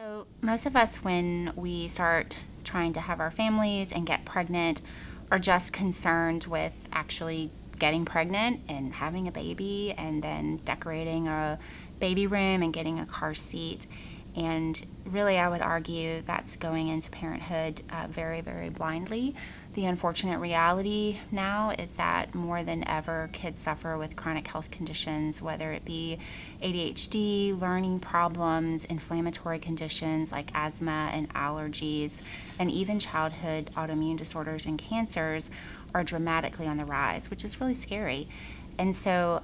So most of us, when we start trying to have our families and get pregnant, are just concerned with actually getting pregnant and having a baby and then decorating a baby room and getting a car seat. And really, I would argue that's going into parenthood very, very blindly. The unfortunate reality now is that more than ever, kids suffer with chronic health conditions, whether it be ADHD, learning problems, inflammatory conditions like asthma and allergies, and even childhood autoimmune disorders and cancers are dramatically on the rise, which is really scary. And so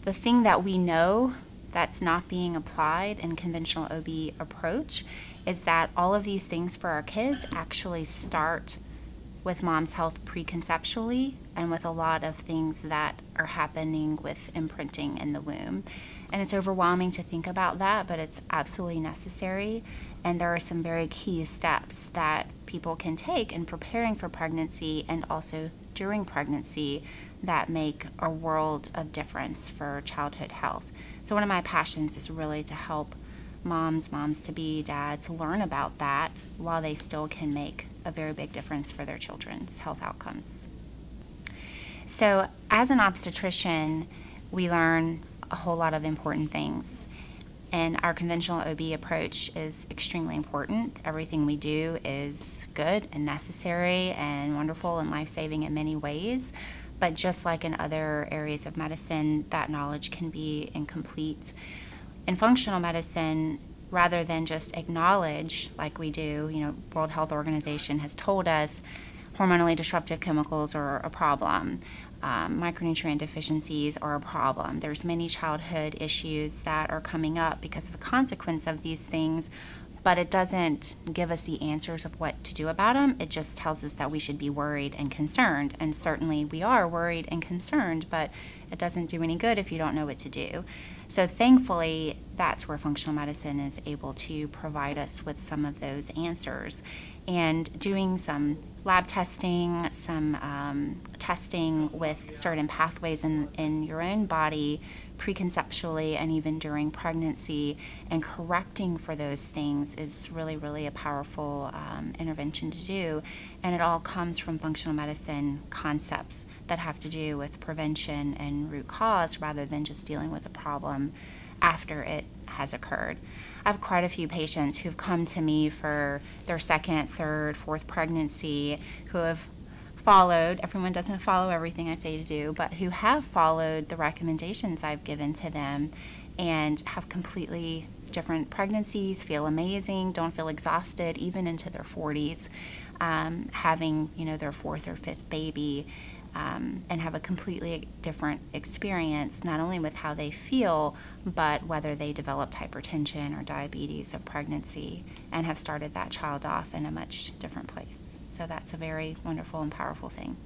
the thing that we know that's not being applied in conventional OB approach is that all of these things for our kids actually start with mom's health preconceptually and with a lot of things that are happening with imprinting in the womb. And it's overwhelming to think about that, but it's absolutely necessary. And there are some very key steps that people can take in preparing for pregnancy and also during pregnancy that make a world of difference for childhood health. So one of my passions is really to help moms-to-be, dads learn about that while they still can make a very big difference for their children's health outcomes. So as an obstetrician, we learn a whole lot of important things. And our conventional OB approach is extremely important. Everything we do is good and necessary and wonderful and life-saving in many ways. But just like in other areas of medicine, that knowledge can be incomplete. In functional medicine, rather than just acknowledge, like we do, World Health Organization has told us hormonally disruptive chemicals are a problem. Micronutrient deficiencies are a problem. There's many childhood issues that are coming up because of the consequence of these things, but it doesn't give us the answers of what to do about them. It just tells us that we should be worried and concerned, and certainly we are worried and concerned, but it doesn't do any good if you don't know what to do. So thankfully, that's where functional medicine is able to provide us with some of those answers. And doing some lab testing, some testing with certain pathways in your own body preconceptually and even during pregnancy, and correcting for those things is really, really a powerful intervention to do. And it all comes from functional medicine concepts that have to do with prevention and root cause rather than just dealing with a problem after it has occurred. I have quite a few patients who've come to me for their second, third, fourth pregnancy who have followed, everyone doesn't follow everything I say to do, but who have followed the recommendations I've given to them and have completely different pregnancies, feel amazing, don't feel exhausted, even into their 40s, having their fourth or fifth baby, and have a completely different experience, not only with how they feel, but whether they developed hypertension or diabetes of pregnancy and have started that child off in a much different place. So that's a very wonderful and powerful thing.